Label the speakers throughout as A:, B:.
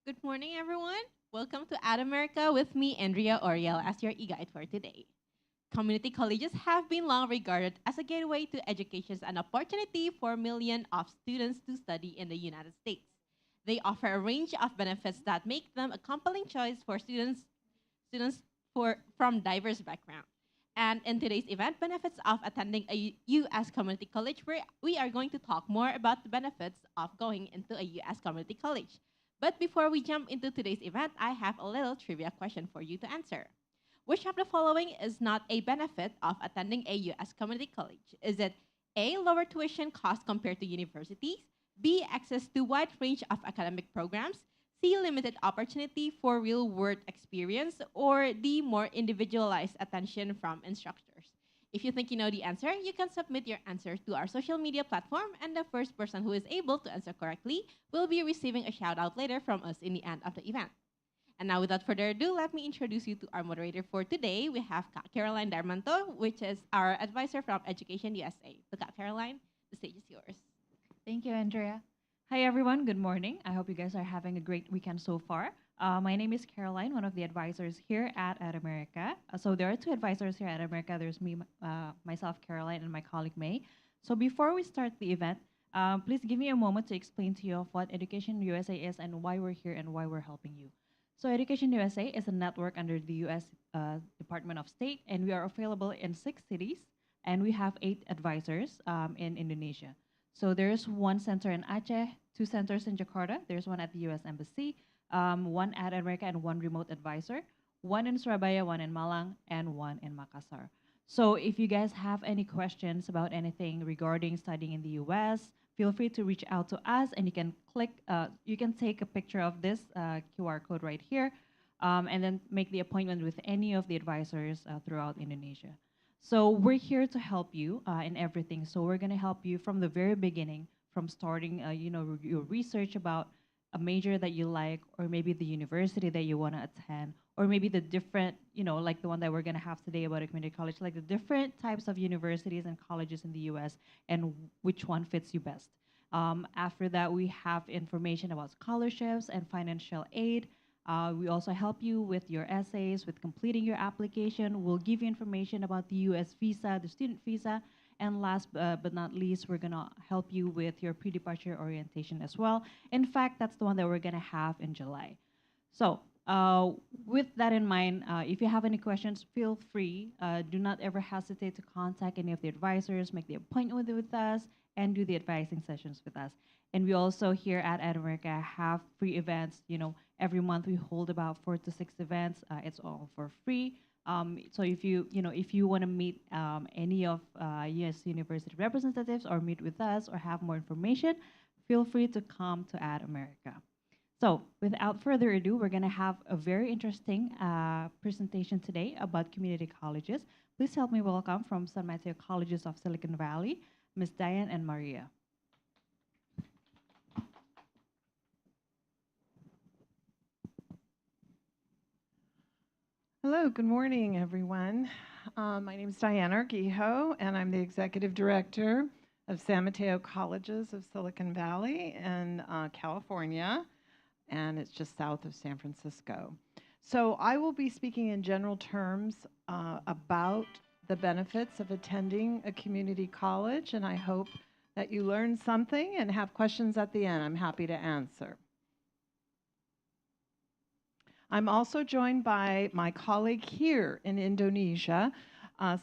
A: Good morning, everyone. Welcome to Ad America with me, Andrea Oriel, as your e-guide for today. Community colleges have been long regarded as a gateway to education and opportunity for millions of students to study in the United States. They offer a range of benefits that make them a compelling choice for students from diverse backgrounds. And in today's event, benefits of attending a U.S. community college, where we are going to talk more about the benefits of going into a U.S. community college. But before we jump into today's event, I have a little trivia question for you to answer. Which of the following is not a benefit of attending a U.S. community college? Is it A, lower tuition cost compared to universities, B, access to wide range of academic programs, C, limited opportunity for real-world experience, or D, more individualized attention from instructors? If you think you know the answer, you can submit your answer to our social media platform, and the first person who is able to answer correctly will be receiving a shout out later from us in the end of the event. And now, without further ado, let me introduce you to our moderator for today. We have Caroline Darmanto, which is our advisor from Education USA. So, Caroline, the stage is yours.
B: Thank you, Andrea. Hi, everyone. Good morning. I hope you guys are having a great weekend so far. My name is Caroline, one of the advisors here at America. So there are two advisors here at America. There's me, myself, Caroline, and my colleague May. So before we start the event, please give me a moment to explain to you of what Education USA is and why we're here and why we're helping you. So Education USA is a network under the U.S. Department of State, and we are available in 6 cities, and we have 8 advisors in Indonesia. So there's one center in Aceh, 2 centers in Jakarta. There's one at the U.S. Embassy, one at America, and one remote advisor. one in Surabaya, one in Malang, and one in Makassar. So if you guys have any questions about anything regarding studying in the US, feel free to reach out to us, and you can take a picture of this QR code right here, and then make the appointment with any of the advisors throughout Indonesia. So we're here to help you in everything. So we're gonna help you from the very beginning, from starting, your research about a major that you like, or maybe the university that you want to attend, or maybe the different, like the one that we're going to have today about a community college, like the different types of universities and colleges in the US, and which one fits you best. After that, we have information about scholarships and financial aid. We also help you with your essays, with completing your application. We'll give you information about the US visa, the student visa, and last but not least, we're gonna help you with your pre-departure orientation as well. In fact, that's the one that we're gonna have in July. So with that in mind, if you have any questions, feel free. Do not ever hesitate to contact any of the advisors, make the appointment with us, and do the advising sessions with us. And we also here at America have free events. Every month we hold about 4 to 6 events. It's all for free. So if you want to meet any of U.S. university representatives, or meet with us, or have more information, feel free to come to Ad America. So without further ado, we're going to have a very interesting presentation today about community colleges. Please help me welcome from San Mateo Colleges of Silicon Valley, Ms. Diane and Maria.
C: Hello, good morning, everyone. My name is Diane Argijo, and I'm the Executive Director of San Mateo Colleges of Silicon Valley in California, and it's just south of San Francisco. So I will be speaking in general terms about the benefits of attending a community college, and I hope that you learn something and have questions at the end. I'm happy to answer. I'm also joined by my colleague here in Indonesia,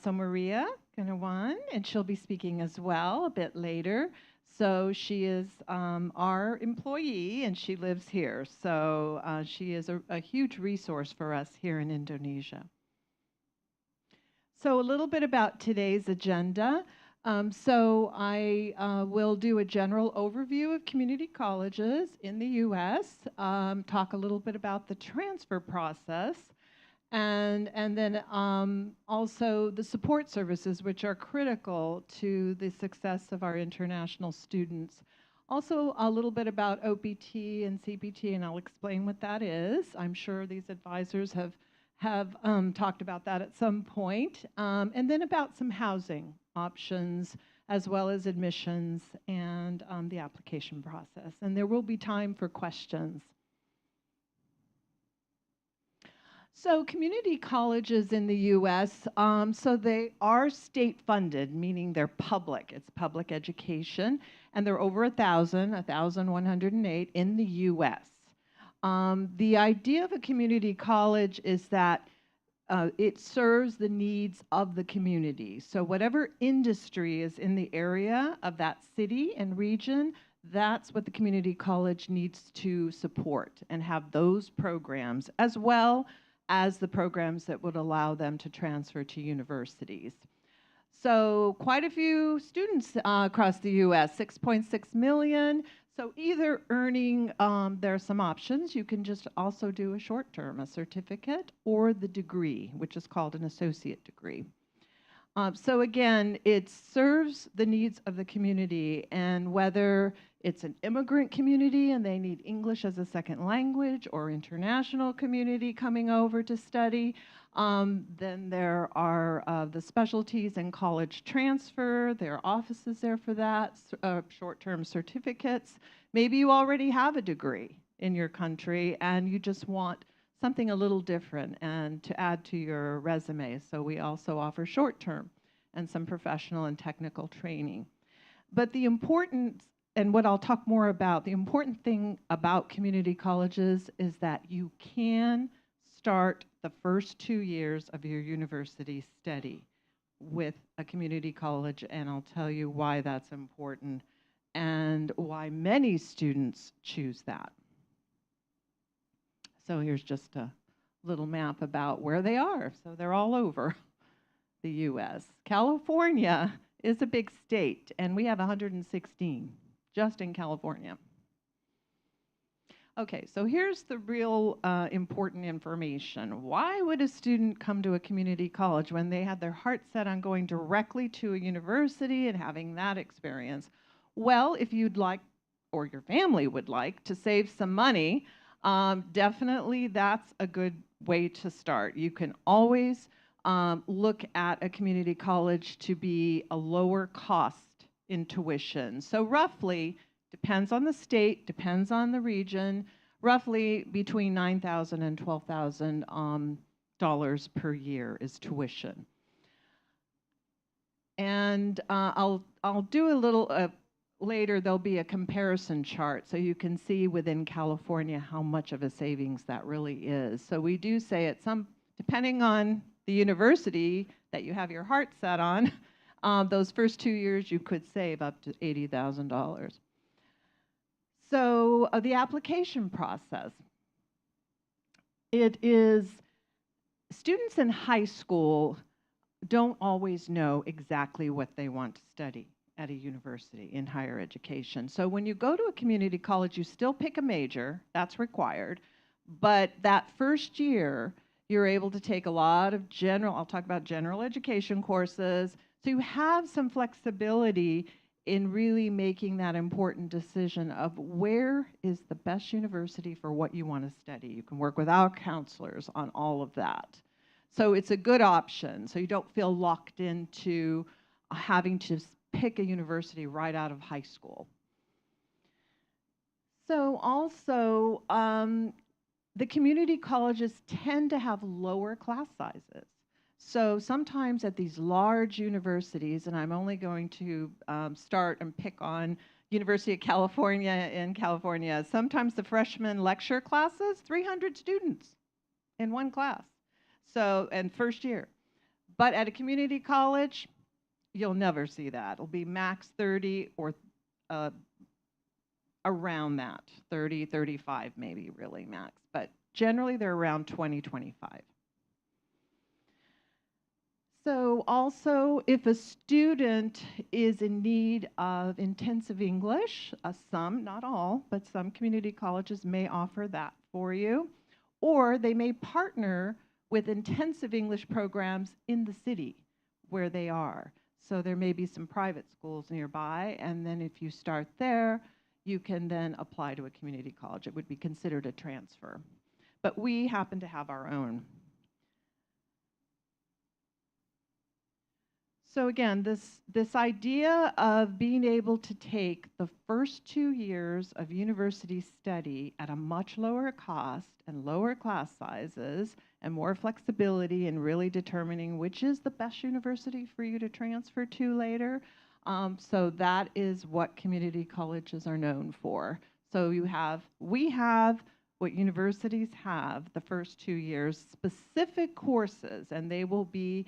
C: so Maria Gunawan, and she'll be speaking as well a bit later. So she is our employee, and she lives here. So she is a huge resource for us here in Indonesia. So a little bit about today's agenda. So I will do a general overview of community colleges in the U.S., talk a little bit about the transfer process, and then also the support services, which are critical to the success of our international students. Also a little bit about OPT and CPT, and I'll explain what that is. I'm sure these advisors have talked about that at some point. And then about some housing options, as well as admissions and the application process. And there will be time for questions. So community colleges in the U.S., so they are state funded, meaning they're public. It's public education, and they're over 1,108 in the U.S. The idea of a community college is that it serves the needs of the community. So whatever industry is in the area of that city and region, that's what the community college needs to support and have those programs, as well as the programs that would allow them to transfer to universities. So quite a few students across the U.S., 6.6 million. So either earning, there are some options. You can just also do a short term, a certificate, or the degree, which is called an associate degree. So again, it serves the needs of the community, and whether it's an immigrant community and they need English as a second language, or international community coming over to study, then there are the specialties in college transfer. There are offices there for that, short-term certificates. Maybe you already have a degree in your country and you just want something a little different and to add to your resume. So we also offer short-term and some professional and technical training. But the important, and what I'll talk more about, the important thing about community colleges is that you can start the first 2 years of your university study with a community college, and I'll tell you why that's important and why many students choose that. So here's just a little map about where they are. So they're all over the US. California is a big state, and we have 116 just in California. Okay, so here's the real important information. Why would a student come to a community college when they had their heart set on going directly to a university and having that experience? Well, if you'd like, or your family would like, to save some money, definitely that's a good way to start. You can always look at a community college to be a lower cost in tuition. So roughly, depends on the state, depends on the region, roughly between $9,000 and $12,000 dollars per year is tuition. And I'll do a little later. There'll be a comparison chart so you can see within California how much of a savings that really is. So we do say at some, depending on the university that you have your heart set on, those first 2 years you could save up to $80,000. So the application process, it is, students in high school don't always know exactly what they want to study at a university in higher education. So when you go to a community college, you still pick a major, that's required, but that first year, you're able to take a lot of general, I'll talk about general education courses, so you have some flexibility in really making that important decision of where is the best university for what you want to study. You can work with our counselors on all of that. So it's a good option, so you don't feel locked into having to pick a university right out of high school. So also, the community colleges tend to have lower class sizes. So sometimes at these large universities, and I'm only going to start and pick on University of California in California, sometimes the freshman lecture classes, 300 students in one class. So, and first year. But at a community college, you'll never see that. It'll be max 30 or around that, 30, 35 maybe really max. But generally they're around 20, 25. So also, if a student is in need of intensive English, some, not all, but some community colleges may offer that for you, or they may partner with intensive English programs in the city where they are. So there may be some private schools nearby, and then if you start there, you can then apply to a community college. It would be considered a transfer. But we happen to have our own. So again, this idea of being able to take the first 2 years of university study at a much lower cost and lower class sizes and more flexibility in really determining which is the best university for you to transfer to later. So that is what community colleges are known for. So we have what universities have the first 2 years, specific courses, and they will be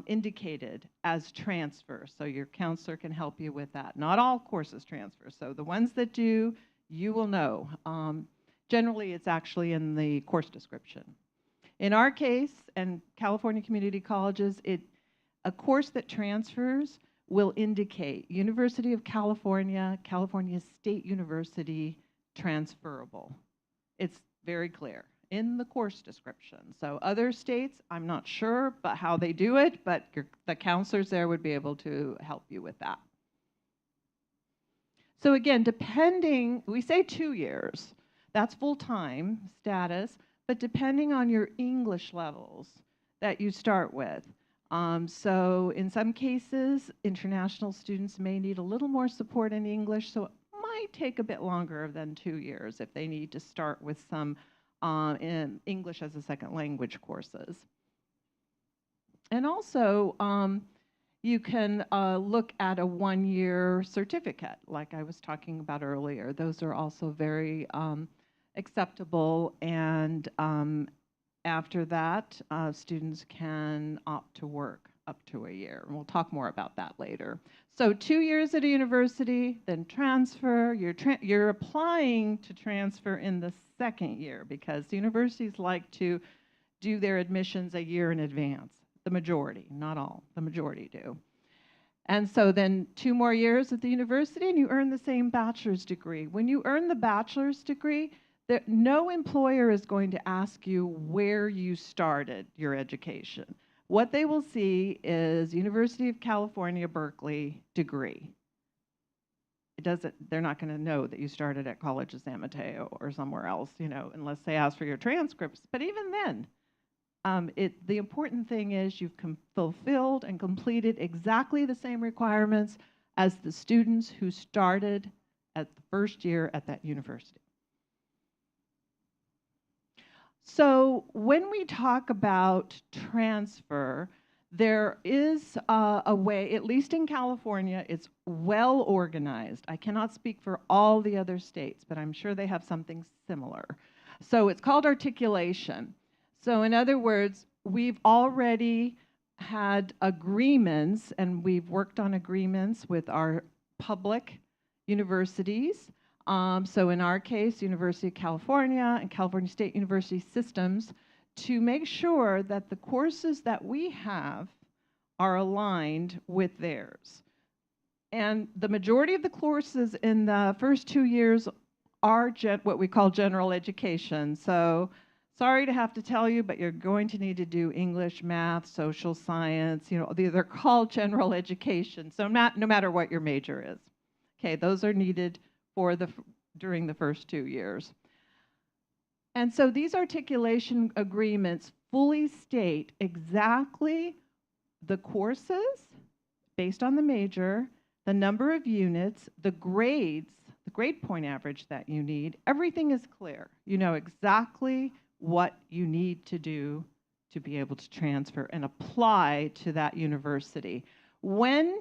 C: indicated as transfer, so your counselor can help you with that. Not all courses transfer, so the ones that do, you will know. Generally, it's actually in the course description. In our case, and California Community Colleges, a course that transfers will indicate University of California, California State University, transferable. It's very clear in the course description. So other states, I'm not sure but how they do it, but the counselors there would be able to help you with that. So again, depending, we say 2 years, that's full-time status, but depending on your English levels that you start with. So in some cases, international students may need a little more support in English, so it might take a bit longer than 2 years if they need to start with some in English as a second language courses. And also, you can look at a 1-year certificate, like I was talking about earlier. Those are also very acceptable, and after that, students can opt to work up to a year. And we'll talk more about that later. So 2 years at a university, then transfer. You're applying to transfer in the second year because the universities like to do their admissions a year in advance. The majority, not all, the majority do. And so then 2 more years at the university and you earn the same bachelor's degree. When you earn the bachelor's degree, no employer is going to ask you where you started your education. What they will see is University of California, Berkeley degree. They're not going to know that you started at College of San Mateo or somewhere else, unless they ask for your transcripts. But even then, the important thing is you've fulfilled and completed exactly the same requirements as the students who started at the first year at that university. So when we talk about transfer, there is a way, at least in California, it's well organized. I cannot speak for all the other states, but I'm sure they have something similar. So it's called articulation. So in other words, we've already had agreements, and we've worked on agreements with our public universities. So in our case, University of California and California State University systems, to make sure that the courses that we have are aligned with theirs. And the majority of the courses in the first 2 years are what we call general education. So sorry to have to tell you, but you're going to need to do English, math, social science, they're called general education. So no matter what your major is. Okay, those are needed during the first 2 years. And so these articulation agreements fully state exactly the courses based on the major, the number of units, the grades, the grade point average that you need. Everything is clear. You know exactly what you need to do to be able to transfer and apply to that university. When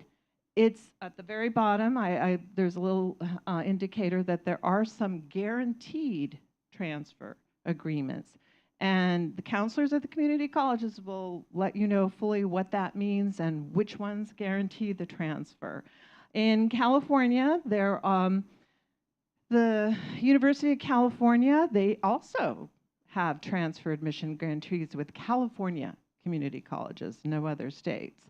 C: it's at the very bottom, there's a little indicator that there are some guaranteed transfer agreements. And the counselors at the community colleges will let you know fully what that means and which ones guarantee the transfer. In California, the University of California, they also have transfer admission guarantees with California community colleges, no other states.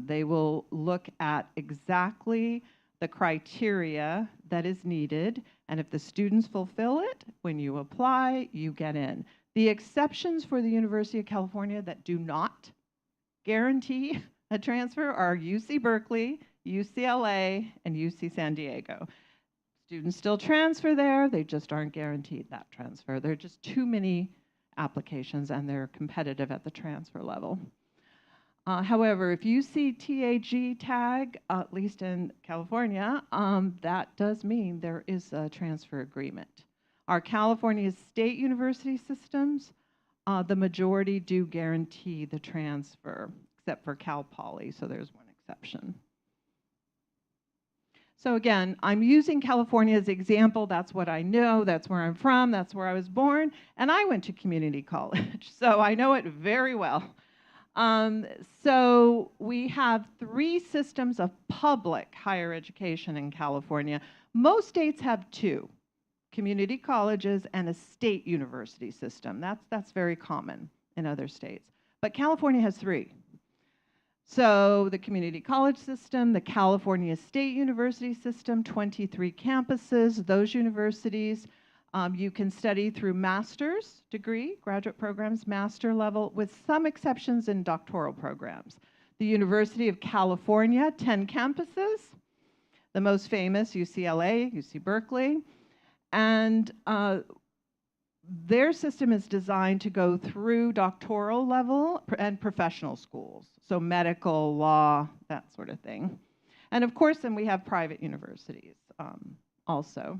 C: They will look at exactly the criteria that is needed, and if the students fulfill it, when you apply, you get in. The exceptions for the University of California that do not guarantee a transfer are UC Berkeley, UCLA, and UC San Diego. Students still transfer there, they just aren't guaranteed that transfer. There are just too many applications and they're competitive at the transfer level. However, if you see TAG tag, at least in California, that does mean there is a transfer agreement. Our California State University systems, the majority do guarantee the transfer, except for Cal Poly, so there's one exception. So again, I'm using California as an example. That's what I know, that's where I'm from, that's where I was born, and I went to community college, so I know it very well. So we have 3 systems of public higher education in California. Most states have 2, community colleges and a state university system. That's very common in other states. But California has 3. So the community college system, the California State University system, 23 campuses, those universities. You can study through master's degree, graduate programs, master level, with some exceptions in doctoral programs. The University of California, 10 campuses. The most famous, UCLA, UC Berkeley. And their system is designed to go through doctoral level and professional schools. So medical, law, that sort of thing. And of course, then we have private universities also.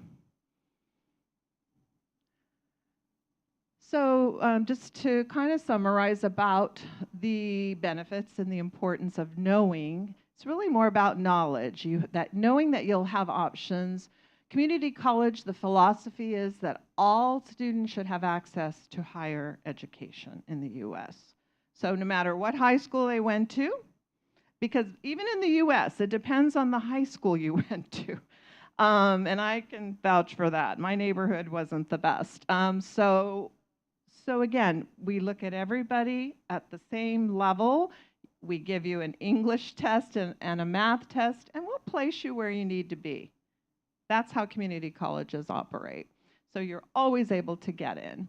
C: So just to kind of summarize about the benefits and the importance of knowing, it's really more about knowledge, knowing that you'll have options. Community college, the philosophy is that all students should have access to higher education in the US. So no matter what high school they went to, because even in the US, it depends on the high school you went to. And I can vouch for that. My neighborhood wasn't the best. So again, we look at everybody at the same level. We give you an English test and a math test, and we'll place you where you need to be. That's how community colleges operate. So you're always able to get in.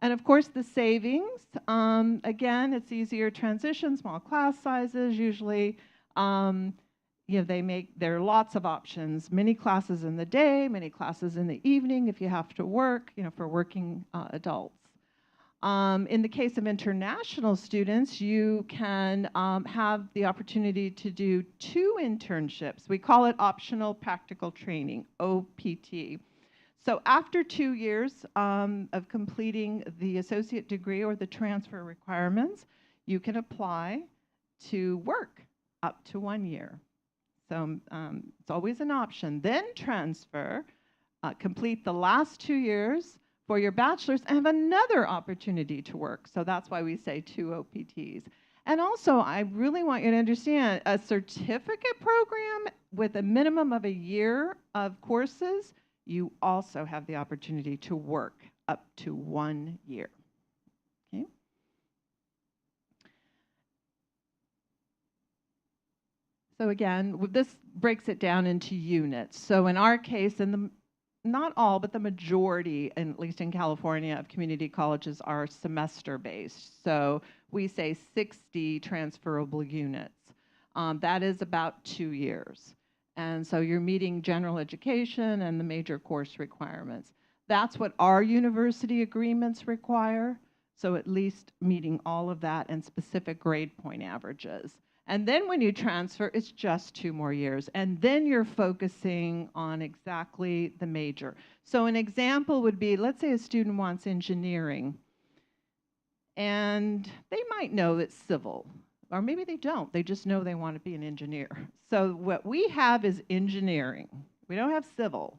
C: And of course, the savings, again, it's easier transition, small class sizes, usually, there are lots of options, many classes in the day, many classes in the evening if you have to work, for working adults. In the case of international students, you can have the opportunity to do 2 internships. We call it optional practical training, OPT. So after 2 years of completing the associate degree or the transfer requirements, you can apply to work up to 1 year. So it's always an option. Then transfer, complete the last 2 years for your bachelor's and have another opportunity to work. So that's why we say 2 OPTs. And also, I really want you to understand, a certificate program with a minimum of a year of courses, you also have the opportunity to work up to 1 year. Okay? So again, this breaks it down into units. So in our case, not all, but the majority, at least in California, of community colleges are semester-based. So we say 60 transferable units. That is about 2 years. And so you're meeting general education and the major course requirements. That's what our university agreements require. So at least meeting all of that and specific grade point averages. And then when you transfer, it's just 2 more years. And then you're focusing on exactly the major. So an example would be, let's say a student wants engineering. And they might know it's civil. Or maybe they don't. They just know they want to be an engineer. So what we have is engineering. We don't have civil.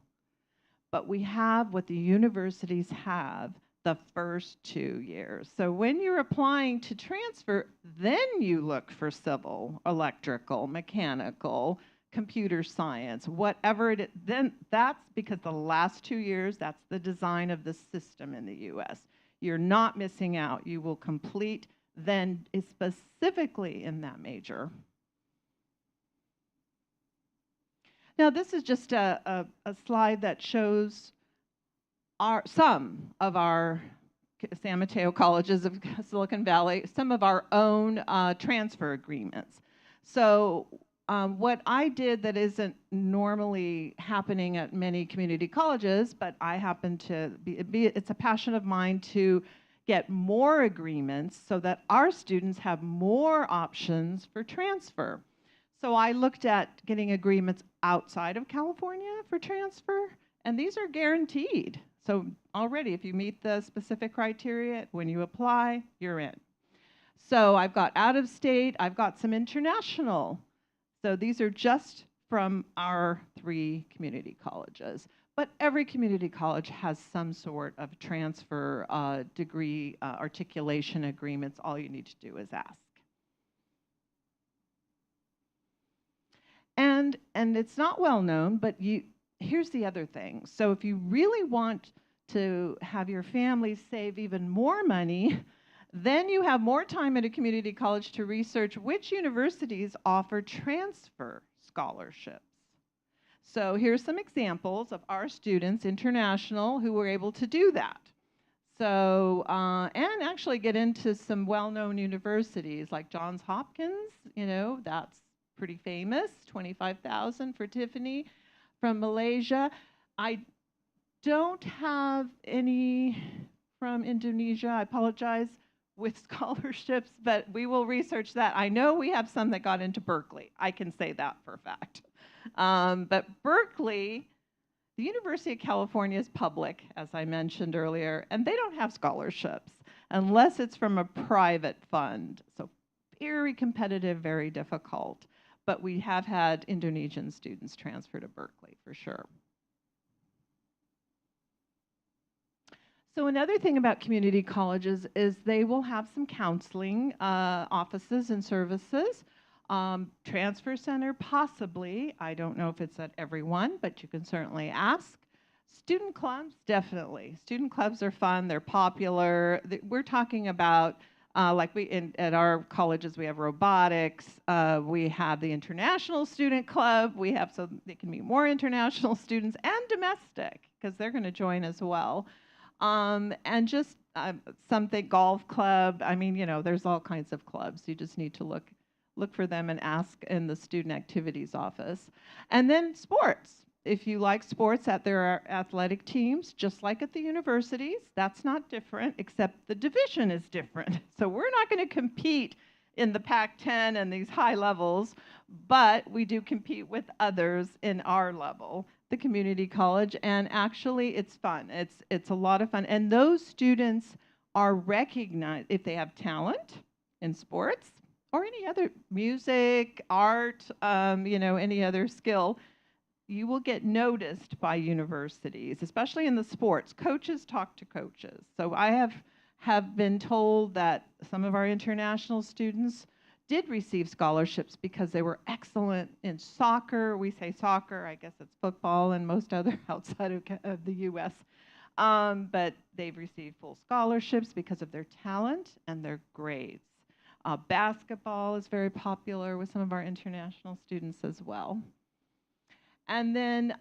C: But we have what the universities have the first 2 years. So when you're applying to transfer, then you look for civil, electrical, mechanical, computer science, whatever it is. Then that's because the last 2 years, that's the design of the system in the US. You're not missing out. You will complete then specifically in that major. Now this is just a slide that shows some of our San Mateo colleges of Silicon Valley, some of our own transfer agreements. So what I did that isn't normally happening at many community colleges, but I happen to it's a passion of mine to get more agreements so that our students have more options for transfer. So I looked at getting agreements outside of California for transfer, and these are guaranteed. So already, if you meet the specific criteria, when you apply, you're in. So I've got out of state, I've got some international. So these are just from our 3 community colleges. But every community college has some sort of transfer degree articulation agreements. All you need to do is ask. And it's not well known, but here's the other thing. So if you really want to have your family save even more money, then you have more time at a community college to research which universities offer transfer scholarships. So here's some examples of our students, international, who were able to do that. So, and actually get into some well-known universities like Johns Hopkins, that's pretty famous, 25,000 for Tiffany from Malaysia. I don't have any from Indonesia, I apologize, with scholarships, but we will research that. I know we have some that got into Berkeley. I can say that for a fact. But Berkeley, the University of California is public, as I mentioned earlier, and they don't have scholarships unless it's from a private fund. So very competitive, very difficult. But we have had Indonesian students transfer to Berkeley for sure. So another thing about community colleges is they will have some counseling offices and services. Transfer center, possibly. I don't know if it's at every one, but you can certainly ask. Student clubs, definitely. Student clubs are fun. They're popular. We're talking about like at our colleges, we have robotics. We have the international student club. We have so they can meet more international students and domestic because they're going to join as well. And just something golf club. I mean, there's all kinds of clubs. You just need to look for them and ask in the student activities office. And then sports. If you like sports, there are athletic teams, just like at the universities. That's not different, except the division is different. So we're not going to compete in the Pac-10 and these high levels, but we do compete with others in our level, the community college, and actually it's fun. It's a lot of fun. And those students are recognized if they have talent in sports or any other music, art, any other skill. You will get noticed by universities, especially in the sports. Coaches talk to coaches. So I have been told that some of our international students did receive scholarships because they were excellent in soccer. We say soccer, I guess it's football and most other outside of the U.S. But they've received full scholarships because of their talent and their grades. Basketball is very popular with some of our international students as well. And then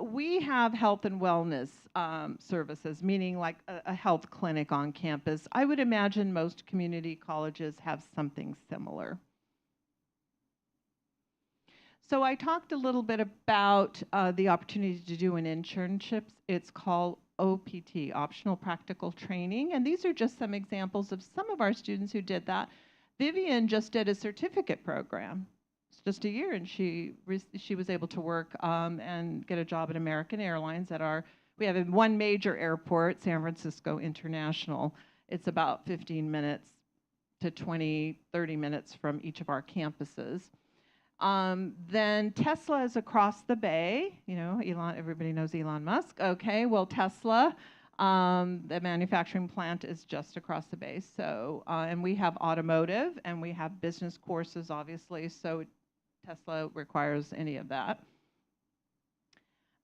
C: we have health and wellness services, meaning like a health clinic on campus. I would imagine most community colleges have something similar. So I talked a little bit about the opportunity to do an internship. It's called OPT, Optional Practical Training. And these are just some examples of some of our students who did that. Vivian just did a certificate program. Just a year, and she was able to work and get a job at American Airlines we have one major airport, San Francisco International. It's about 15 minutes to 20, 30 minutes from each of our campuses. Then Tesla is across the bay. Everybody knows Elon Musk. Okay, well, Tesla, the manufacturing plant is just across the bay. So, and we have automotive, and we have business courses, obviously. So Tesla requires any of that.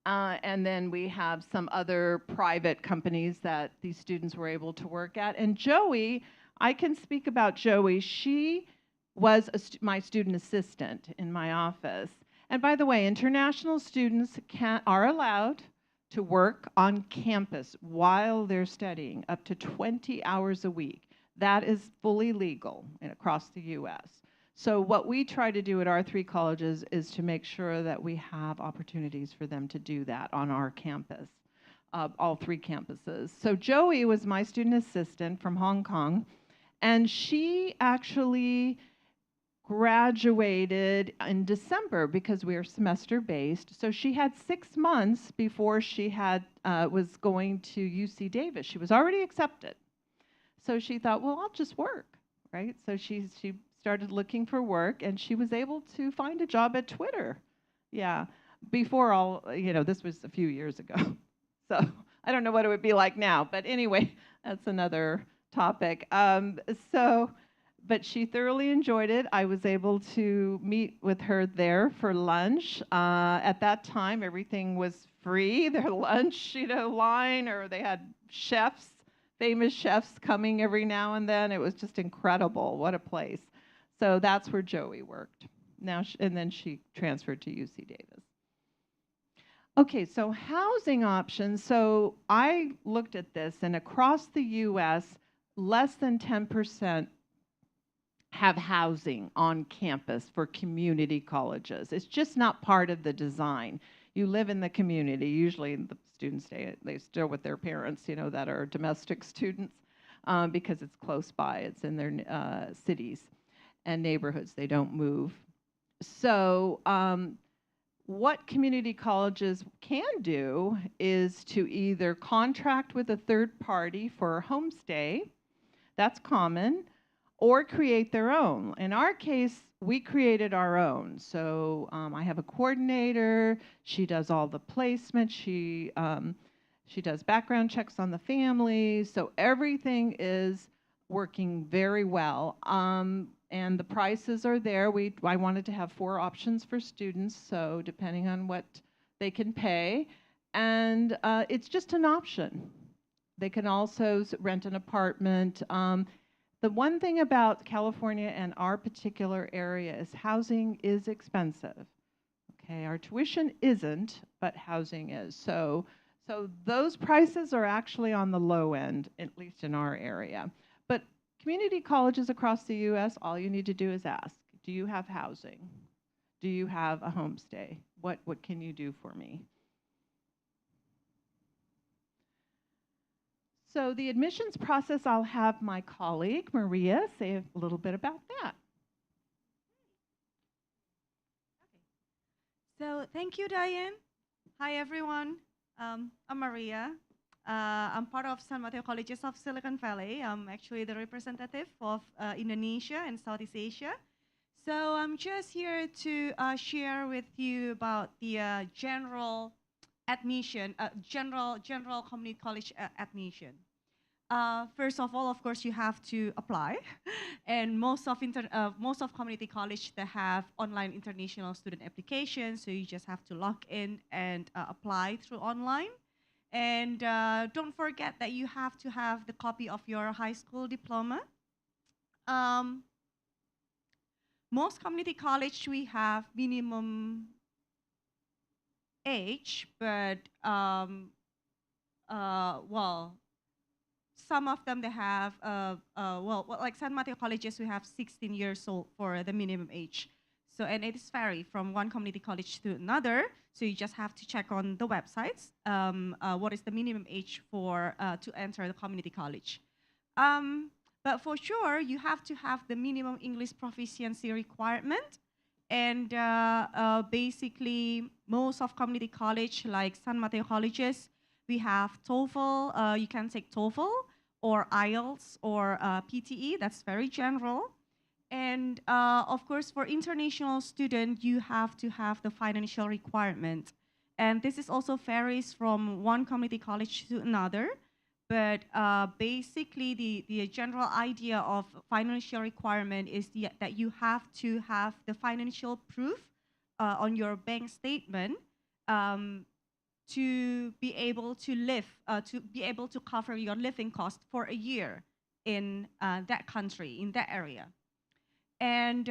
C: And then we have some other private companies that these students were able to work at. And Joey, I can speak about Joey. She was my student assistant in my office. And by the way, international students are allowed to work on campus while they're studying, up to 20 hours a week. That is fully legal across the U.S. So what we try to do at our three colleges is to make sure that we have opportunities for them to do that on our campus, all three campuses. So Joey was my student assistant from Hong Kong, and she actually graduated in December because we are semester-based. So she had 6 months before she was going to UC Davis. She was already accepted. So she thought, well, I'll just work, right? So she started looking for work, and she was able to find a job at Twitter. Yeah, before this was a few years ago. So I don't know what it would be like now, but anyway, that's another topic. But she thoroughly enjoyed it. I was able to meet with her there for lunch. At that time, everything was free. Their lunch, line, or they had chefs, famous chefs coming every now and then. It was just incredible. What a place. So that's where Joey worked. And then she transferred to UC Davis. Okay, so housing options. So I looked at this, and across the U.S., less than 10% have housing on campus for community colleges. It's just not part of the design. You live in the community. Usually the students stay with their parents, that are domestic students because it's close by. It's in their cities and neighborhoods. They don't move. So what community colleges can do is to either contract with a third party for homestay, that's common, or create their own. In our case, we created our own. So I have a coordinator. She does all the placement. She does background checks on the family. So everything is working very well. And the prices are there. I wanted to have 4 options for students, so depending on what they can pay. and it's just an option. They can also rent an apartment. The one thing about California and our particular area is housing is expensive. Okay, our tuition isn't, but housing is. So those prices are actually on the low end, at least in our area. But community colleges across the U.S., all you need to do is ask, do you have housing? Do you have a homestay? What can you do for me? So the admissions process, I'll have my colleague, Maria, say a little bit about that.
D: So thank you, Diane. Hi, everyone. I'm Maria. I'm part of San Mateo Colleges of Silicon Valley. I'm actually the representative of Indonesia and Southeast Asia. So I'm just here to share with you about the general admission, general community college admission. First of all, of course, you have to apply, and most of community college they have online international student applications, so you just have to log in and apply through online. And don't forget that you have to have the copy of your high school diploma. Most community college we have minimum age, but well, some of them they have well, like San Mateo colleges we have 16 years old for the minimum age. So, and it is vary from one community college to another. So you just have to check on the websites what is the minimum age for to enter the community college. But for sure, you have to have the minimum English proficiency requirement. And basically, most of community college, like San Mateo colleges, we have TOEFL. You can take TOEFL or IELTS or PTE. That's very general. And of course, for international student, you have to have the financial requirement. And this is also varies from one community college to another. But basically, the general idea of financial requirement is that you have to have the financial proof on your bank statement to be able to live, to be able to cover your living cost for a year in that country, in that area. And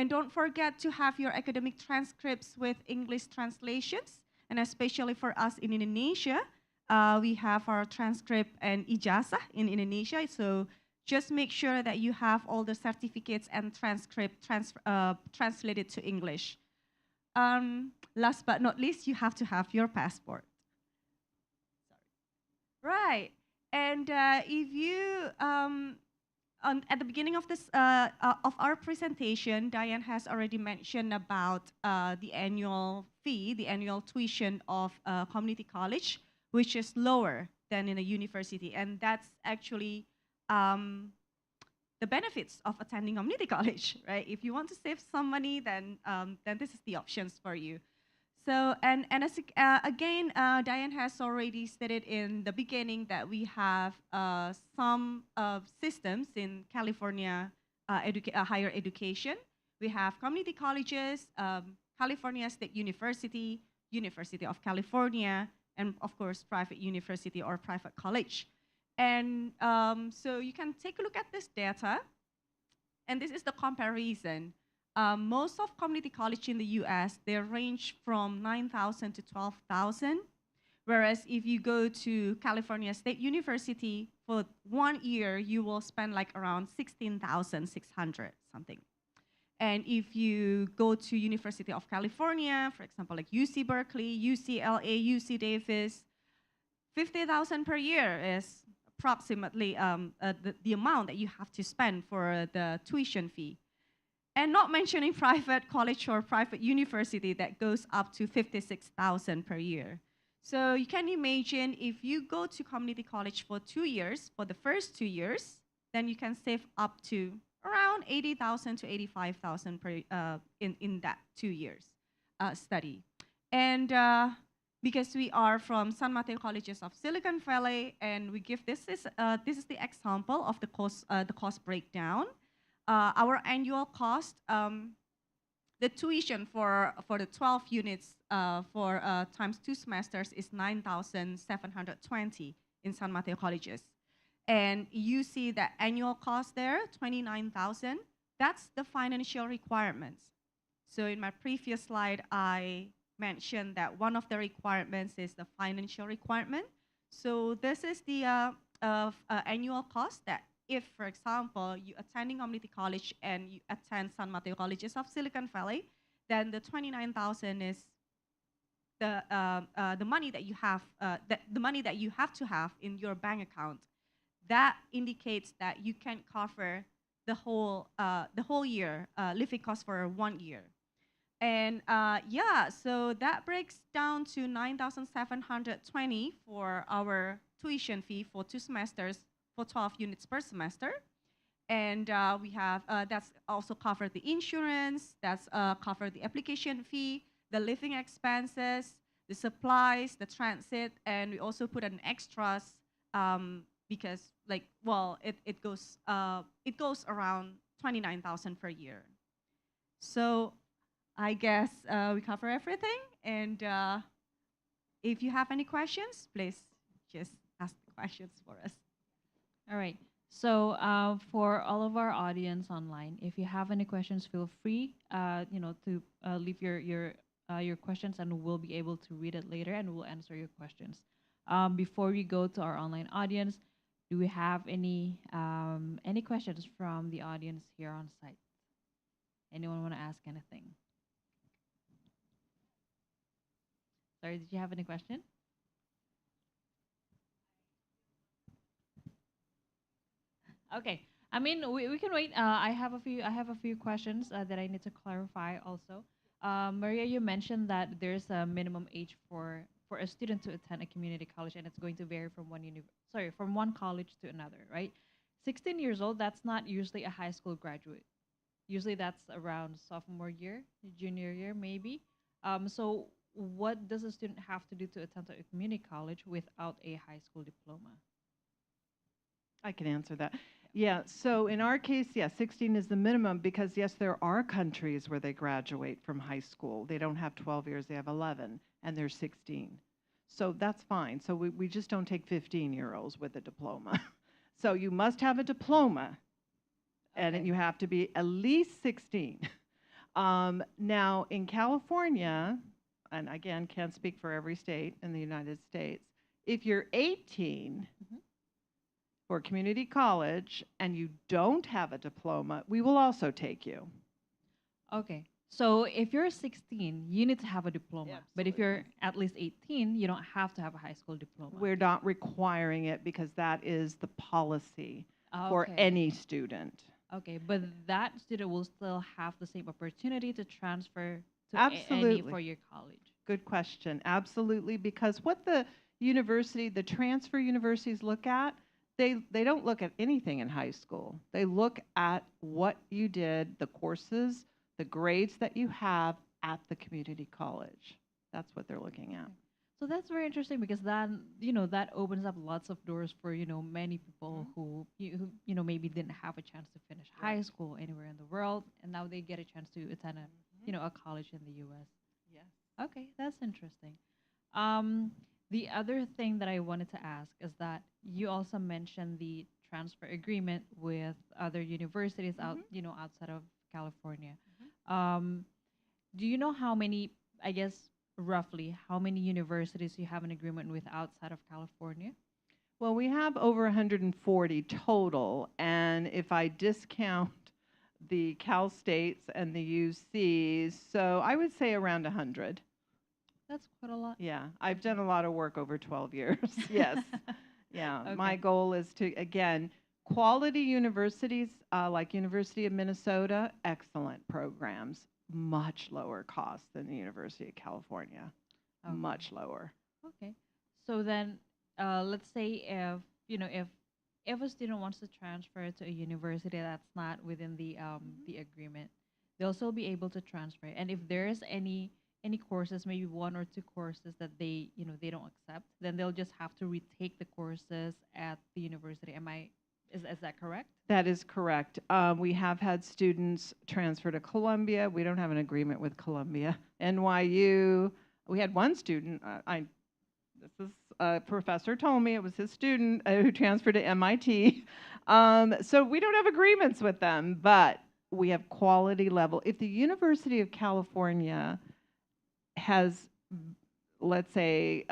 D: don't forget to have your academic transcripts with English translations. And especially for us in Indonesia, we have our transcript and ijazah in Indonesia. So just make sure that you have all the certificates and transcript translated to English. Last but not least, you have to have your passport. Sorry. Right. And if you at the beginning of this of our presentation, Diane has already mentioned about the annual fee, the annual tuition of community college, which is lower than in a university, and that's actually the benefits of attending community college, right? If you want to save some money, then this is the options for you. So, and as again, Diane has already stated in the beginning that we have some systems in California higher education. We have community colleges, California State University, University of California, and of course, private university or private college. And so you can take a look at this data, and this is the comparison. Most of community college in the US, they range from 9,000 to 12,000. Whereas if you go to California State University, for 1 year, you will spend like around 16,600 something. And if you go to University of California, for example, like UC Berkeley, UCLA, UC Davis, 50,000 per year is approximately the amount that you have to spend for the tuition fee. And not mentioning private college or private university that goes up to 56,000 per year. So you can imagine if you go to community college for 2 years, for the first 2 years, then you can save up to around 80,000 to 85,000 per in that 2 years study. And because we are from San Mateo Colleges of Silicon Valley, and we give this is the example of the cost breakdown. Our annual cost the tuition for the 12 units for times 2 semesters is 9,720 in San Mateo colleges. And you see that annual cost there, 29,000. That's the financial requirements. So in my previous slide, I mentioned that one of the requirements is the financial requirement. So this is the annual cost that if, for example, you attending community college and you attend San Mateo Colleges of Silicon Valley, then the 29,000 is the money that you have, the money that you have to have in your bank account. That indicates that you can cover the whole year living cost for 1 year. And yeah, so that breaks down to 9,720 for our tuition fee for 2 semesters for 12 units per semester. And we have, that's also covered the insurance, that's covered the application fee, the living expenses, the supplies, the transit, and we also put an extras because like, well, it goes around 29,000 per year. So I guess we cover everything. And if you have any questions, please just ask the questions for us.
B: All right. So for all of our audience online, if you have any questions, feel free, to leave your questions, and we'll be able to read it later, and we'll answer your questions. Before we go to our online audience, do we have any questions from the audience here on site? Anyone want to ask anything? Sorry, did you have any question? Okay. I mean, we can wait. I have a few questions that I need to clarify also. Maria, you mentioned that there's a minimum age for a student to attend a community college, and it's going to vary from from one college to another, right? 16 years old, that's not usually a high school graduate. Usually that's around sophomore year, junior year, maybe. So what does a student have to do to attend a community college without a high school diploma?
C: I can answer that. Yeah, so in our case, yeah, 16 is the minimum because, yes, there are countries where they graduate from high school. They don't have 12 years, they have 11, and they're 16. So that's fine. So we just don't take 15-year-olds with a diploma. So you must have a diploma, and
B: Okay.
C: you have to be at least 16. Now, in California, and again, can't speak for every state in the United States, if you're 18,
B: Mhm.
C: for community college and you don't have a diploma, we will also take you.
B: Okay. So if you're 16, you need to have a diploma.
C: Yeah,
B: But if you're
C: absolutely.
B: at least 18, you don't have to have a high school diploma.
C: We're not requiring it because that is the policy for
B: Okay.
C: any student.
B: Okay, but that student will still have the same opportunity to transfer to any
C: Absolutely.
B: four-year college.
C: Good question. Absolutely, because what the transfer universities look at, they don't look at anything in high school. They look at what you did, the courses, the grades that you have at the community college. That's what they're looking at.
B: So that's very interesting because that that opens up lots of doors for many people who maybe didn't have a chance to finish high school anywhere in the world, and now they get a chance to attend a college in the U.S.
C: Yes.
B: Okay, that's interesting. The other thing that I wanted to ask is that you also mentioned the transfer agreement with other universities outside of California. Um, do you know how many, I guess, roughly, how many universities you have an agreement with outside of California?
C: Well, we have over 140 total, and if I discount the Cal States and the UCs, so I would say around 100.
B: That's quite a lot.
C: Yeah, I've done a lot of work over 12 years. Yes. Yeah, my
B: Okay.
C: goal is to, again, quality universities like University of Minnesota, excellent programs, much lower cost than the University of California,
B: Okay.
C: much lower.
B: Okay. So then, let's say if a student wants to transfer to a university that's not within the agreement, they'll still be able to transfer. And if there's any courses, maybe one or two courses that they don't accept, then they'll just have to retake the courses at the university. Am I Is that correct?
C: That is correct. We have had students transfer to Columbia. We don't have an agreement with Columbia. NYU, we had one student, this is a professor told me it was his student who transferred to MIT. So we don't have agreements with them, but we have quality level. If the University of California has, let's say,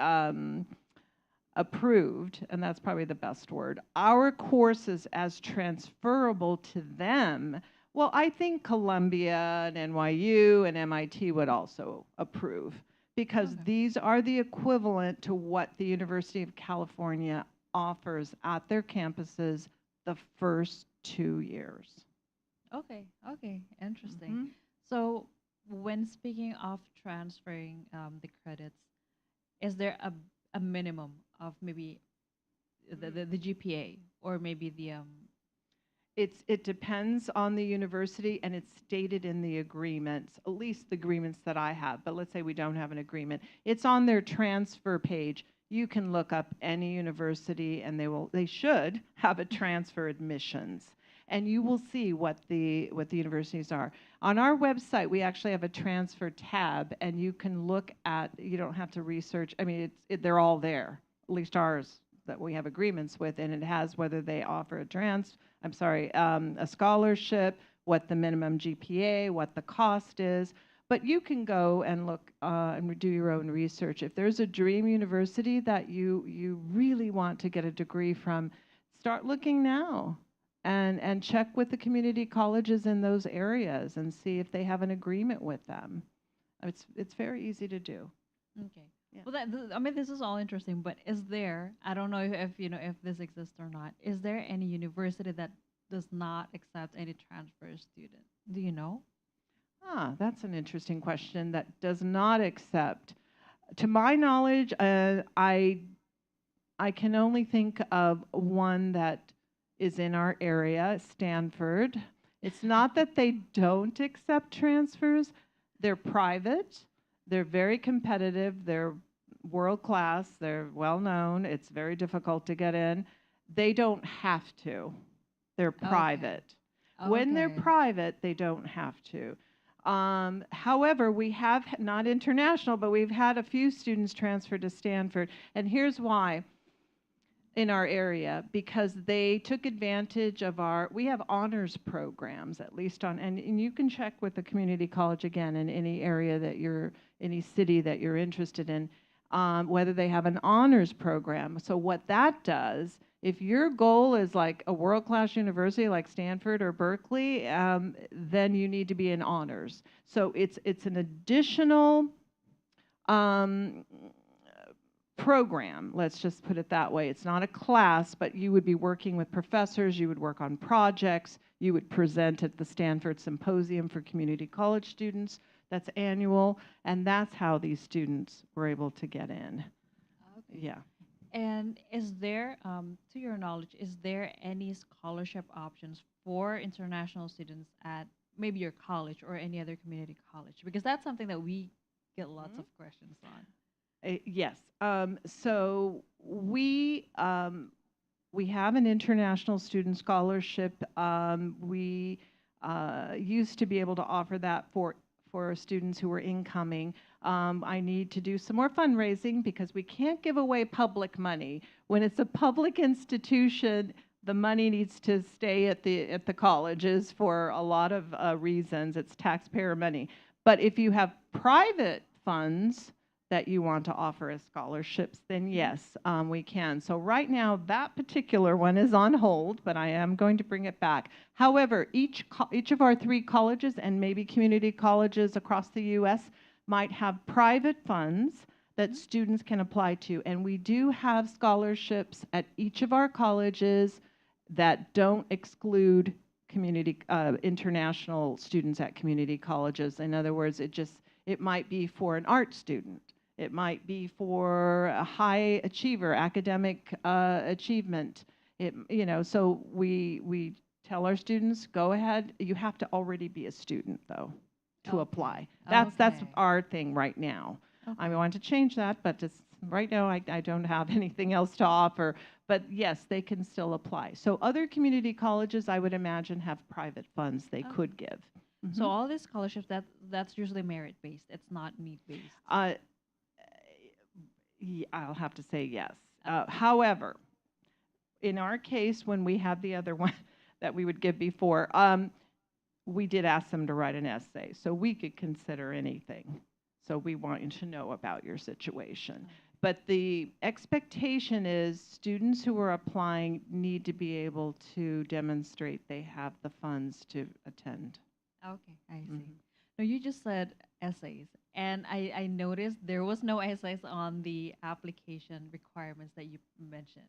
C: approved, and that's probably the best word, our courses as transferable to them, well, I think Columbia and NYU and MIT would also approve, because
B: Okay.
C: these are the equivalent to what the University of California offers at their campuses the first 2 years.
B: Okay, okay, interesting.
C: Mhm.
B: So when speaking of transferring the credits, is there a minimum of maybe the GPA or maybe the
C: It depends on the university, and it's stated in the agreements, at least the agreements that I have. But let's say we don't have an agreement. It's on their transfer page. You can look up any university, and they should have a transfer admissions, and you will see what the universities are. On our website, we actually have a transfer tab, and you can look at. You don't have to research. I mean, they're all there. At least ours that we have agreements with, and it has whether they offer a scholarship, what the minimum GPA, what the cost is. But you can go and look and do your own research. If there's a dream university that you really want to get a degree from, start looking now and check with the community colleges in those areas and see if they have an agreement with them. It's very easy to do.
B: okay.
C: Yeah.
B: Well, I mean, this is all interesting, but is there, I don't know if you know if this exists or not, is there any university that does not accept any transfer student? Do you know?
C: That's an interesting question. That does not accept. To my knowledge, I can only think of one that is in our area, Stanford. It's not that they don't accept transfers. They're private. They're very competitive. They're world class. They're well known. It's very difficult to get in. They don't have to. They're private. When they're
B: Okay.
C: private, they don't have to. However, we have, not international, but we've had a few students transfer to Stanford. And here's why in our area, because they took advantage of we have honors programs, at least and you can check with the community college again in any area any city that you're interested in, whether they have an honors program. So what that does, if your goal is like a world-class university like Stanford or Berkeley, then you need to be in honors. So it's an additional program, let's just put it that way. It's not a class, but you would be working with professors, you would work on projects, you would present at the Stanford Symposium for community college students. That's annual, and that's how these students were able to get in.
B: Okay.
C: Yeah.
B: And is there, to your knowledge, is there any scholarship options for international students at maybe your college or any other community college? Because that's something that we get lots of questions on.
C: Yes. So we have an international student scholarship. We used to be able to offer that for students who were incoming. I need to do some more fundraising because we can't give away public money. When it's a public institution, the money needs to stay at the colleges for a lot of reasons. It's taxpayer money. But if you have private funds that you want to offer as scholarships, then yes, we can. So right now, that particular one is on hold, but I am going to bring it back. However, each of our 3 colleges and maybe community colleges across the U.S. might have private funds that students can apply to. And we do have scholarships at each of our colleges that don't exclude community international students at community colleges. In other words, it might be for an art student. It might be for a high achiever, academic achievement. So we tell our students, go ahead. You have to already be a student, though, to
B: Okay.
C: apply. That's
B: Okay.
C: our thing right now.
B: Okay.
C: I want to change that, but Right now, I don't have anything else to offer, but yes, they can still apply. So other community colleges, I would imagine, have private funds they
B: Oh.
C: could give.
B: So all these scholarships that's usually merit based. It's not need based.
C: Uh, I'll have to say yes. However, in our case, when we had the other one that we would give before, we did ask them to write an essay, so we could consider anything. So we want you to know about your situation. But the expectation is students who are applying need to be able to demonstrate they have the funds to attend.
B: Okay, I see.
C: Mhm.
B: No, you just said essays, and I noticed there was no essays on the application requirements that you mentioned.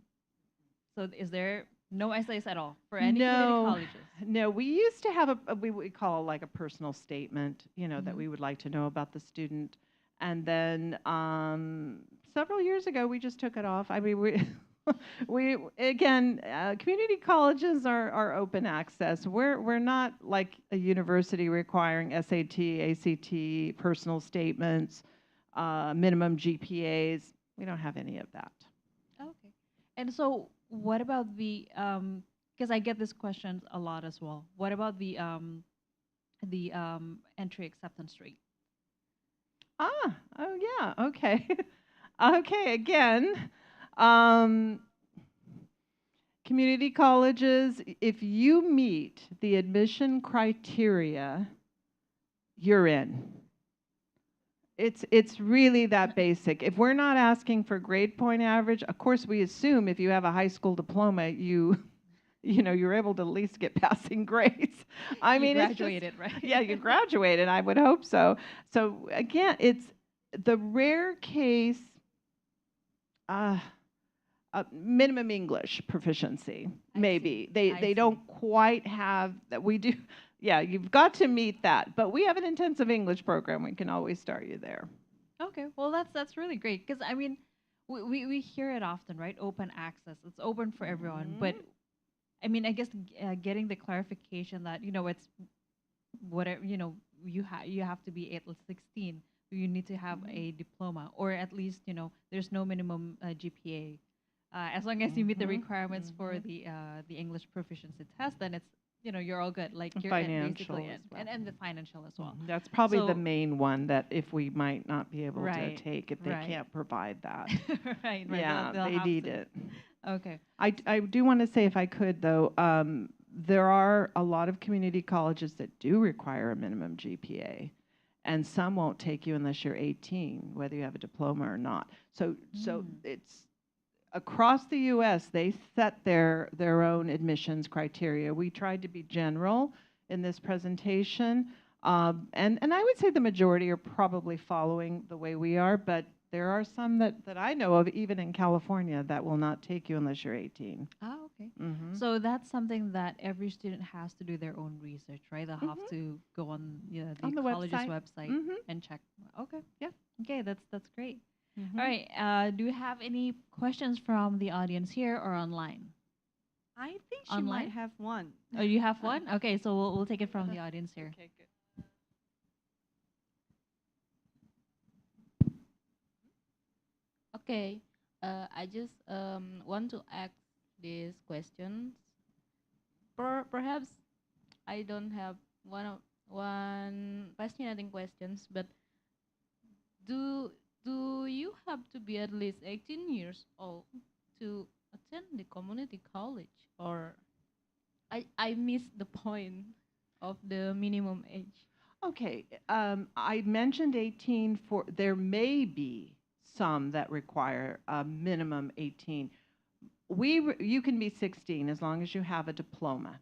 B: So is there no essays at all for any community
C: No,
B: colleges?
C: no. We used to have we call like a personal statement, that
B: Mhm.
C: we would like to know about the student, and then several years ago we just took it off. I mean, we we again, community colleges are open access. We're not like a university requiring SAT, ACT, personal statements, minimum GPAs. We don't have any of that.
B: Okay. And so what about the because I get this question a lot as well. What about the entry acceptance rate?
C: Ah, oh yeah, okay. Okay, again, um, community colleges, if you meet the admission criteria, you're in. It's really that basic. If we're not asking for grade point average, of course we assume if you have a high school diploma, you're able to at least get passing grades. I
B: You
C: mean, it's just-
B: graduated, right?
C: yeah, you graduated. I would hope so. So again, it's the rare case. Minimum English proficiency,
B: I
C: maybe.
B: see.
C: They
B: I
C: they
B: see.
C: don't quite have that. We do. Yeah, you've got to meet that. But we have an intensive English program. We can always start you there.
B: Okay, well that's really great because I mean, we hear it often, right? Open access, it's open for everyone. But I mean, I guess getting the clarification that it's whatever you have to be at least 16. You need to have a diploma, or at least there's no minimum GPA. As long as you meet the requirements for the English proficiency test, then it's you're all good. Like you're
C: Financial
B: basically
C: as
B: in,
C: well.
B: and the financial as well.
C: That's probably the
B: So-
C: main one that if we might not be able
B: Right,
C: to take it, they
B: right.
C: can't provide that.
B: right.
C: Yeah,
B: they'll
C: they
B: have
C: need
B: to.
C: it.
B: Okay.
C: I do want to say, if I could, though, there are a lot of community colleges that do require a minimum GPA, and some won't take you unless you're 18, whether you have a diploma or not. So it's across the U.S. They set their own admissions criteria. We tried to be general in this presentation, and I would say the majority are probably following the way we are, but there are some that I know of, even in California, that will not take you unless you're 18.
B: Ah, okay.
C: Mm-hmm.
B: So that's something that every student has to do their own research, right? They'll have to go on the
C: On the
B: college's
C: website.
B: website
C: Mhm.
B: and check. Okay.
C: Yeah.
B: Okay, that's great.
C: Mhm.
B: All right. Do we have any questions from the audience here or online?
D: I think she
B: Online?
D: might have one.
B: Oh, you have one? Okay, so we'll take it from the audience here.
C: Okay, good.
E: Okay, I just want to ask these questions. Perhaps I don't have one fascinating questions, but do you have to be at least 18 years old to attend the community college, or I missed the point of the minimum age?
C: Okay, I mentioned 18 for, there may be some that require a minimum 18. You can be 16 as long as you have a diploma.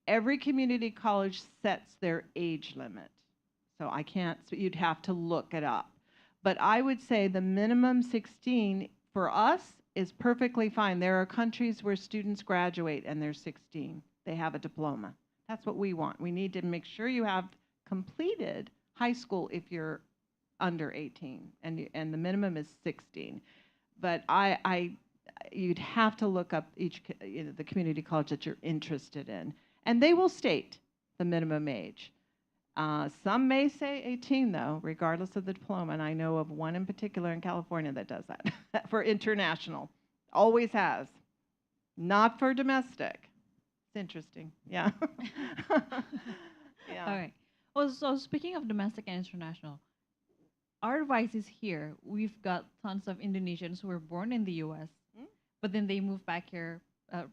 C: Every community college sets their age limit. So I can't, so you'd have to look it up. But I would say the minimum 16 for us is perfectly fine. There are countries where students graduate and they're 16. They have a diploma. That's what we want. We need to make sure you have completed high school if you're under 18, and the minimum is 16. But you'd have to look up the community college that you're interested in, and they will state the minimum age. Some may say 18, though, regardless of the diploma. And I know of one in particular in California that does that for international. Always has. Not for domestic. It's interesting. Yeah. Yeah.
B: All right. Well, so speaking of domestic and international, our advice is here. We've got tons of Indonesians who were born in the U.S.,
C: Mm.
B: but then they moved back here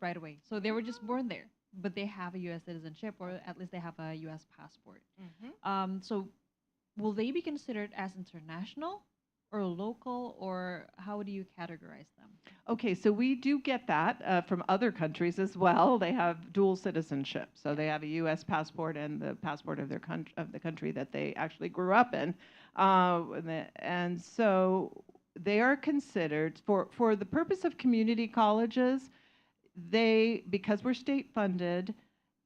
B: right away. So they were just born there, but they have a U.S. citizenship, or at least they have a U.S. passport. So will they be considered as international or local, or how do you categorize them?
C: Okay, so we do get that from other countries as well. They have dual citizenship, so they have a U.S. passport and the passport of the country that they actually grew up in, and so they are considered for the purpose of community colleges. Because we're state funded,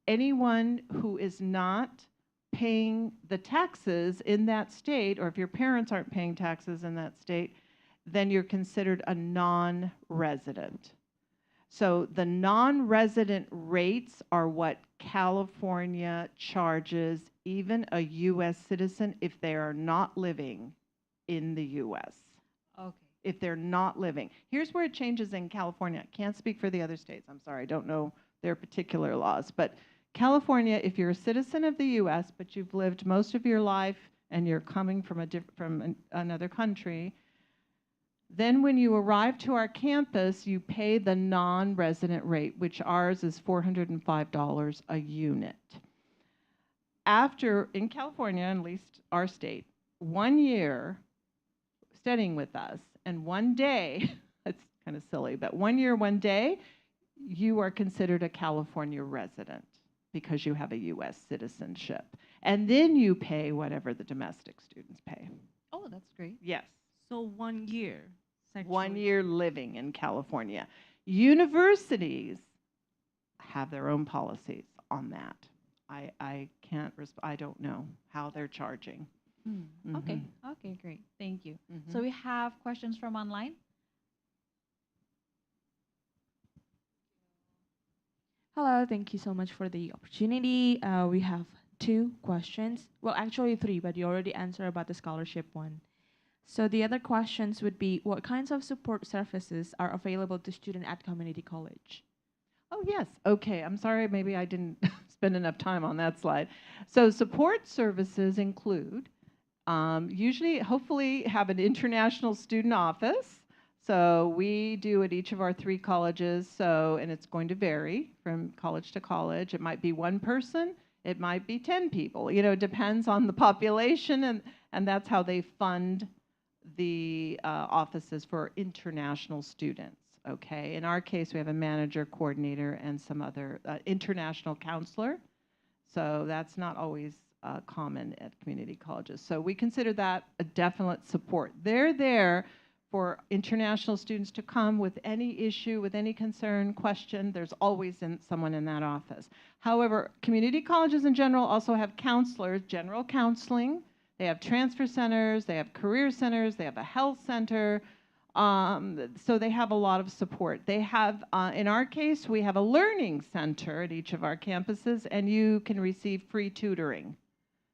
C: anyone who is not paying the taxes in that state, or if your parents aren't paying taxes in that state, then you're considered a non-resident. So the non-resident rates are what California charges even a U.S. citizen if they are not living in the U.S.
B: Okay.
C: If they're not living. Here's where it changes in California. Can't speak for the other states. I'm sorry, I don't know their particular laws. But California, if you're a citizen of the U.S., but you've lived most of your life and you're coming from another country, then when you arrive to our campus, you pay the non-resident rate, which ours is $405 a unit. After, in California, at least our state, 1 year studying with us, and 1 day, that's kind of silly, but 1 year, 1 day, you are considered a California resident because you have a U.S. citizenship. And then you pay whatever the domestic students pay.
B: Oh, that's great.
C: Yes.
D: So 1 year.
C: 1 year living in California. Universities have their own policies on that. I can't, I don't know how they're charging.
B: Okay. Okay, great. Thank you.
C: Mhm.
B: So we have questions from online.
F: Hello, thank you so much for the opportunity. We have 2 questions. Well, actually 3, but you already answered about the scholarship one. So the other questions would be, what kinds of support services are available to students at community college?
C: Oh, yes. Okay. I'm sorry, maybe I didn't spend enough time on that slide. So support services include usually, hopefully, have an international student office. So we do at each of our 3 colleges. So, and it's going to vary from college to college. It might be 1 person. It might be 10 people. You know, it depends on the population, and that's how they fund the offices for international students. Okay. In our case, we have a manager, coordinator, and some other international counselor. So that's not always common at community colleges. So we consider that a definite support. They're there for international students to come with any issue, with any concern, question. There's always someone in that office. However, community colleges in general also have counselors, general counseling. They have transfer centers, they have career centers, they have a health center. So they have a lot of support. They have, in our case, we have a learning center at each of our campuses, and you can receive free tutoring.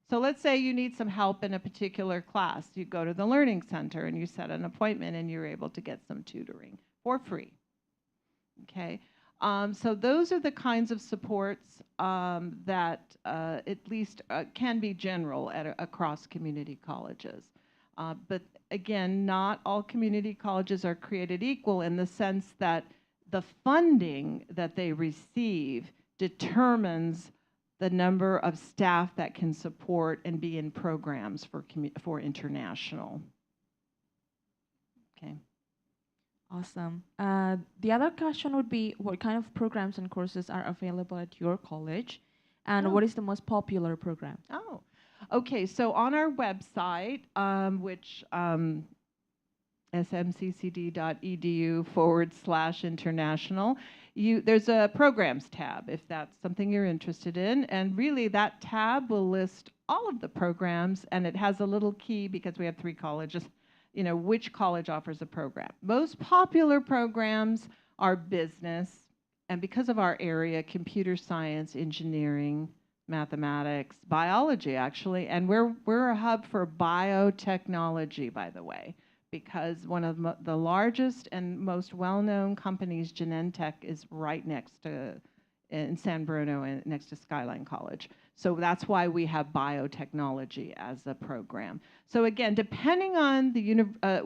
C: So let's say you need some help in a particular class. You go to the learning center and you set an appointment and you're able to get some tutoring for free. Okay. So those are the kinds of supports that at least can be general across community colleges. But again, not all community colleges are created equal in the sense that the funding that they receive determines the number of staff that can support and be in programs for international. Okay.
F: Awesome. The other question would be, what kind of programs and courses are available at your college? And what is the most popular program?
C: Oh, okay. So on our website, which smccd.edu/international, there's a programs tab if that's something you're interested in. And really that tab will list all of the programs, and it has a little key because we have 3 colleges, you know, which college offers a program. Most popular programs are business, and because of our area, computer science, engineering, mathematics, biology, actually. And we're a hub for biotechnology, by the way, because one of the largest and most well-known companies, Genentech, is right next to in San Bruno and next to Skyline College. So that's why we have biotechnology as a program. So again, depending on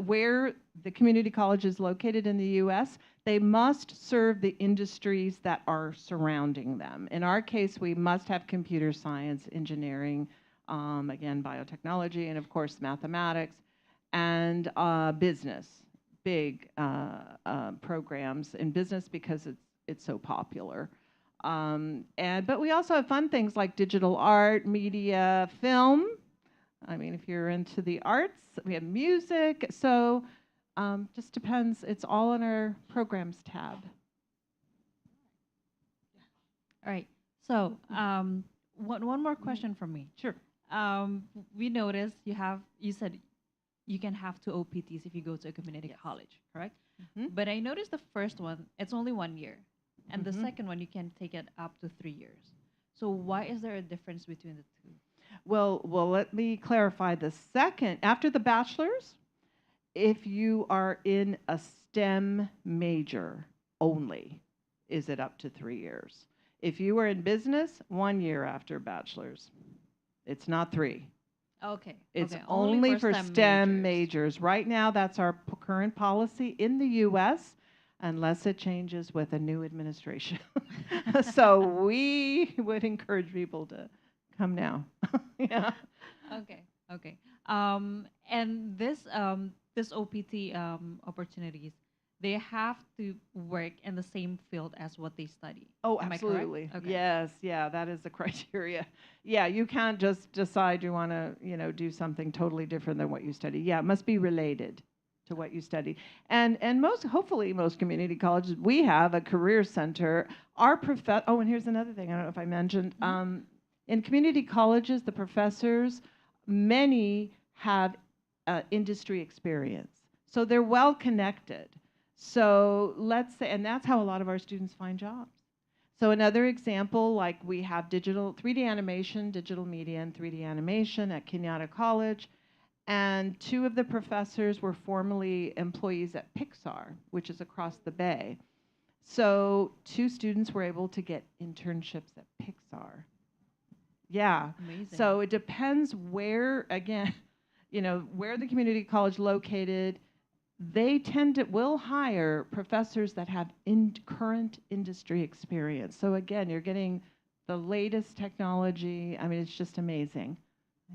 C: where the community college is located in the U.S., they must serve the industries that are surrounding them. In our case, we must have computer science, engineering, again, biotechnology, and of course, mathematics, and business, big programs in business because it's so popular. But we also have fun things like digital art, media, film. I mean, if you're into the arts, we have music. So just depends. It's all in our programs tab.
B: All right. So one more question from me.
C: Sure.
B: We noticed you said you can have 2 OPTs if you go to a community college, correct?
C: Mhm.
B: But I noticed the first one, it's only 1 year. And the
C: Mhm.
B: second one, you can take it up to 3 years. So why is there a difference between the two?
C: Well, let me clarify the second. After the bachelor's, if you are in a STEM major only, is it up to 3 years? If you are in business, 1 year after bachelor's. It's not 3.
B: Okay.
C: It's
B: okay.
C: only for STEM majors. Right now, that's our current policy in the U.S., unless it changes with a new administration. So we would encourage people to come now. Yeah.
B: Okay. Okay. And this OPT opportunities, they have to work in the same field as what they study.
C: Oh,
B: Am I correct?
C: absolutely.
B: Okay.
C: Yes, yeah, that is the criteria. Yeah, you can't just decide you want to, do something totally different than what you study. Yeah, it must be related to what you study. And hopefully most community colleges, we have a career center. Oh, and here's another thing, I don't know if I mentioned. In community colleges, the professors, many have industry experience. So they're well connected. So let's say, and that's how a lot of our students find jobs. So another example, like we have 3D animation, digital media, and 3D animation at Kenyatta College. And 2 of the professors were formerly employees at Pixar, which is across the bay. So 2 students were able to get internships at Pixar. Yeah.
B: Amazing.
C: So it depends where, again, where the community college located. They will hire professors that have current industry experience. So again, you're getting the latest technology. I mean, it's just amazing.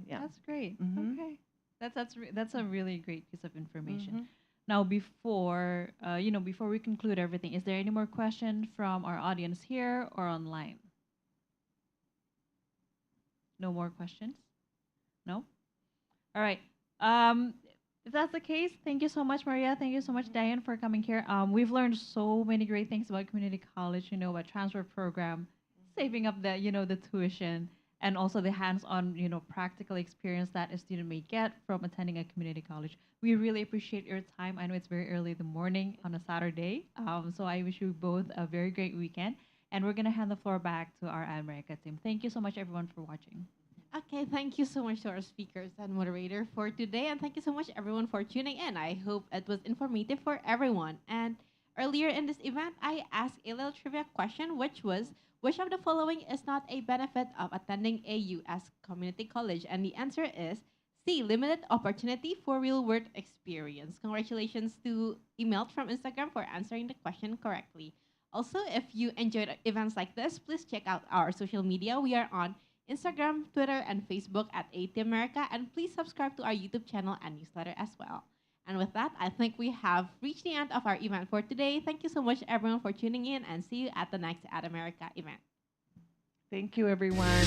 C: Yeah.
B: That's great.
C: Mhm.
B: Okay. That's a really great piece of information.
C: Mhm.
B: Now, before we conclude everything, is there any more question from our audience here or online? No more questions? No? All right. If that's the case, thank you so much, Maria. Thank you so much, Diane, for coming here. We've learned so many great things about community college, about transfer program, saving up the tuition, and also the hands-on, practical experience that a student may get from attending a community college. We really appreciate your time. I know it's very early in the morning on a Saturday, so I wish you both a very great weekend. And we're going to hand the floor back to our America team. Thank you so much, everyone, for watching.
A: Okay, thank you so much to our speakers and moderator for today, and thank you so much everyone for tuning in. I hope it was informative for everyone. And earlier in this event, I asked a little trivia question, which was, which of the following is not a benefit of attending a U.S. community college? And the answer is C, limited opportunity for real-world experience. Congratulations to Emelt from Instagram for answering the question correctly. Also, if you enjoyed events like this, please check out our social media. We are on Instagram, Twitter, and Facebook at AT America, and please subscribe to our YouTube channel and newsletter as well. And with that, I think we have reached the end of our event for today. Thank you so much, everyone, for tuning in, and see you at the next At America event.
C: Thank you, everyone.